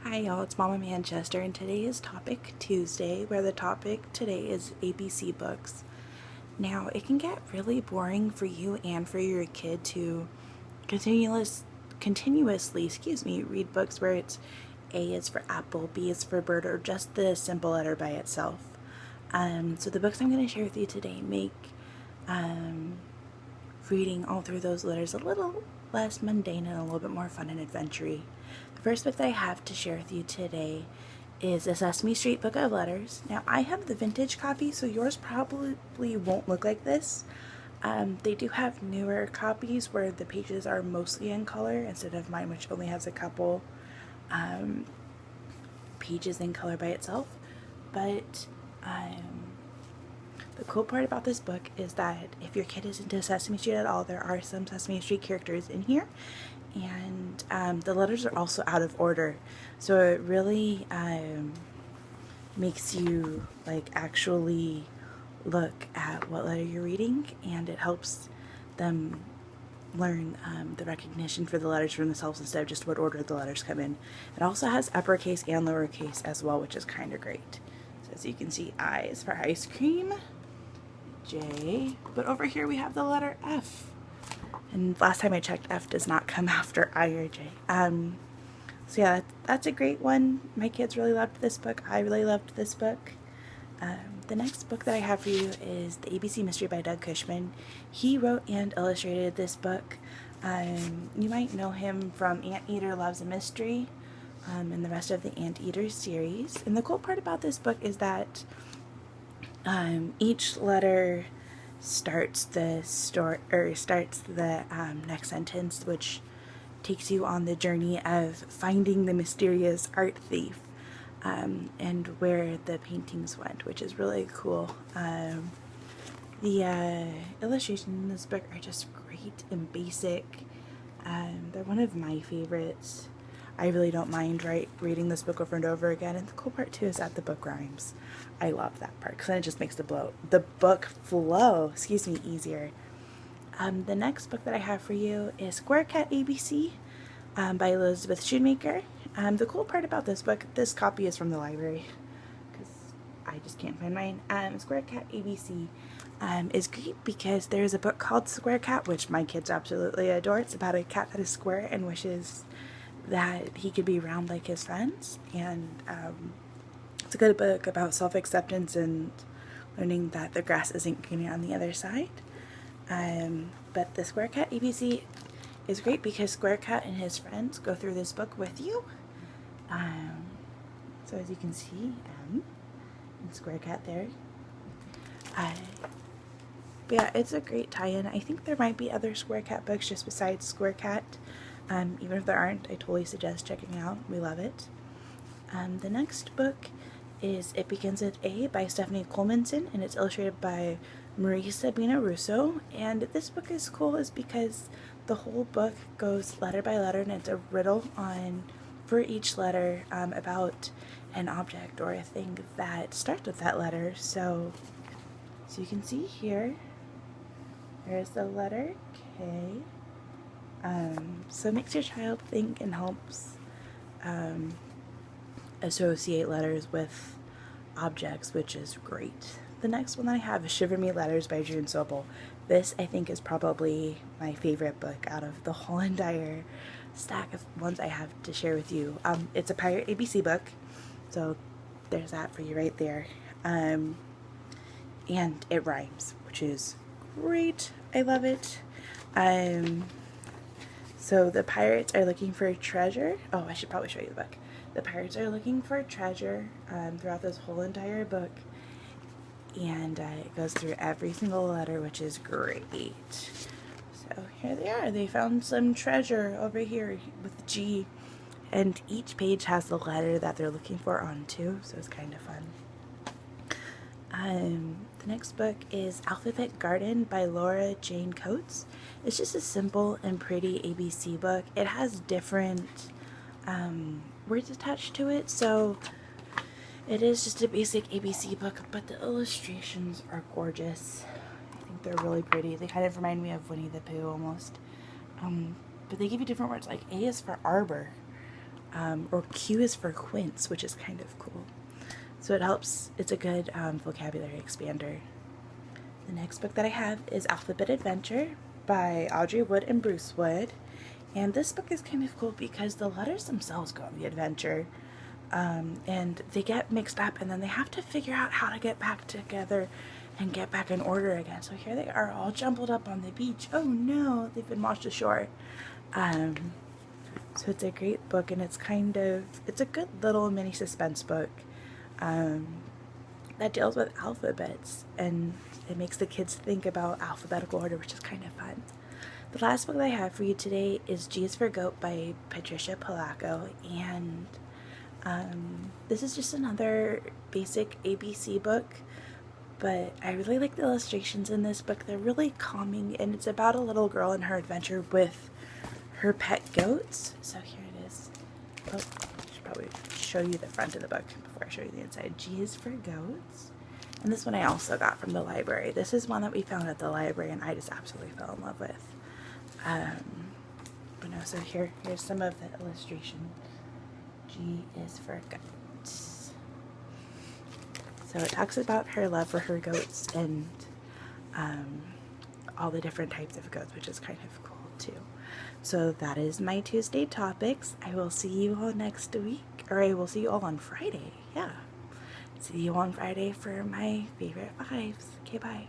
Hi y'all, it's Mama Manchester, and today is Topic Tuesday, where the topic today is ABC books. Now, it can get really boring for you and for your kid to continuously, read books where it's A is for apple, B is for bird, or just the simple letter by itself. So the books I'm going to share with you today make reading all through those letters a little less mundane and a little bit more fun and adventure-y. The first book that I have to share with you today is a Sesame Street Book of Letters. Now, I have the vintage copy, so yours probably won't look like this. They do have newer copies where the pages are mostly in color instead of mine, which only has a couple pages in color by itself. But the cool part about this book is that if your kid is into Sesame Street at all, there are some Sesame Street characters in here, and the letters are also out of order, so it really makes you actually look at what letter you're reading, and it helps them learn the recognition for the letters for themselves instead of just what order the letters come in. It also has uppercase and lowercase as well, which is kind of great. So as you can see, I is for ice cream, J, but over here we have the letter F. And last time I checked, F does not come after I or J. So yeah, that's a great one. My kids really loved this book. I really loved this book. The next book that I have for you is The ABC Mystery by Doug Cushman. He wrote and illustrated this book. You might know him from Anteater Loves a Mystery and the rest of the Anteater series. And the cool part about this book is that each letter starts the story, or starts the next sentence, which takes you on the journey of finding the mysterious art thief and where the paintings went, which is really cool. The illustrations in this book are just great and basic. They're one of my favorites. I really don't mind reading this book over and over again, and the cool part too is that the book rhymes. I love that part because then it just makes the book flow easier. The next book that I have for you is Square Cat ABC by Elizabeth Shoemaker. The cool part about this book, this copy is from the library because I just can't find mine. Square Cat ABC is great because there's a book called Square Cat, which my kids absolutely adore. It's about a cat that is square and wishes that he could be round like his friends, and it's a good book about self-acceptance and learning that the grass isn't greener on the other side. But the Square Cat ABC is great because Square Cat and his friends go through this book with you. So as you can see, M and Square Cat there. But yeah, it's a great tie-in. I think there might be other Square Cat books just besides Square Cat. Even if there aren't, I totally suggest checking it out. We love it. The next book is It Begins with A by Stephanie Colemanson, and it's illustrated by Marie Sabina Russo. And this book is cool is because the whole book goes letter by letter, and it's a riddle for each letter about an object or a thing that starts with that letter. So you can see here, there's the letter K. So it makes your child think and helps associate letters with objects, which is great. The next one that I have is Shiver Me Letters by June Sobel. This, I think, is probably my favorite book out of the whole entire stack of ones I have to share with you. It's a Pirate ABC book, so there's that for you right there. And it rhymes, which is great. I love it. So the pirates are looking for a treasure. Oh, I should probably show you the book. The pirates are looking for a treasure throughout this whole entire book. And it goes through every single letter, which is great. So here they are. They found some treasure over here with G. And each page has the letter that they're looking for on too, so it's kind of fun. The next book is Alphabet Garden by Laura Jane Coates. It's just a simple and pretty ABC book. It has different words attached to it, so it is just a basic ABC book, but the illustrations are gorgeous. I think they're really pretty. They kind of remind me of Winnie the Pooh almost. But they give you different words, like A is for arbor. or Q is for quince, which is kind of cool. So it helps, it's a good vocabulary expander. The next book that I have is Alphabet Adventure by Audrey Wood and Bruce Wood. And this book is kind of cool because the letters themselves go on the adventure. And they get mixed up, and then they have to figure out how to get back together and get back in order again. So here they are all jumbled up on the beach. Oh no, they've been washed ashore. So it's a great book, and it's a good little mini suspense book that deals with alphabets, and it makes the kids think about alphabetical order, which is kind of fun. The last book that I have for you today is G is for Goat by Patricia Polacco, and this is just another basic ABC book, but I really like the illustrations in this book. They're really calming, and it's about a little girl and her adventure with her pet goats. So here it is. Oh, I should probably show you the front of the book before I show you the inside. G is for Goats. And this one I also got from the library. This is one that we found at the library, and I just absolutely fell in love with. But no, so here's some of the illustration. G is for Goats. So it talks about her love for her goats and all the different types of goats, which is kind of cool too. So that is my Tuesday topics. I will see you all next week, or I will see you all on Friday. Yeah. See you on Friday for my favorite 5s. Okay, bye.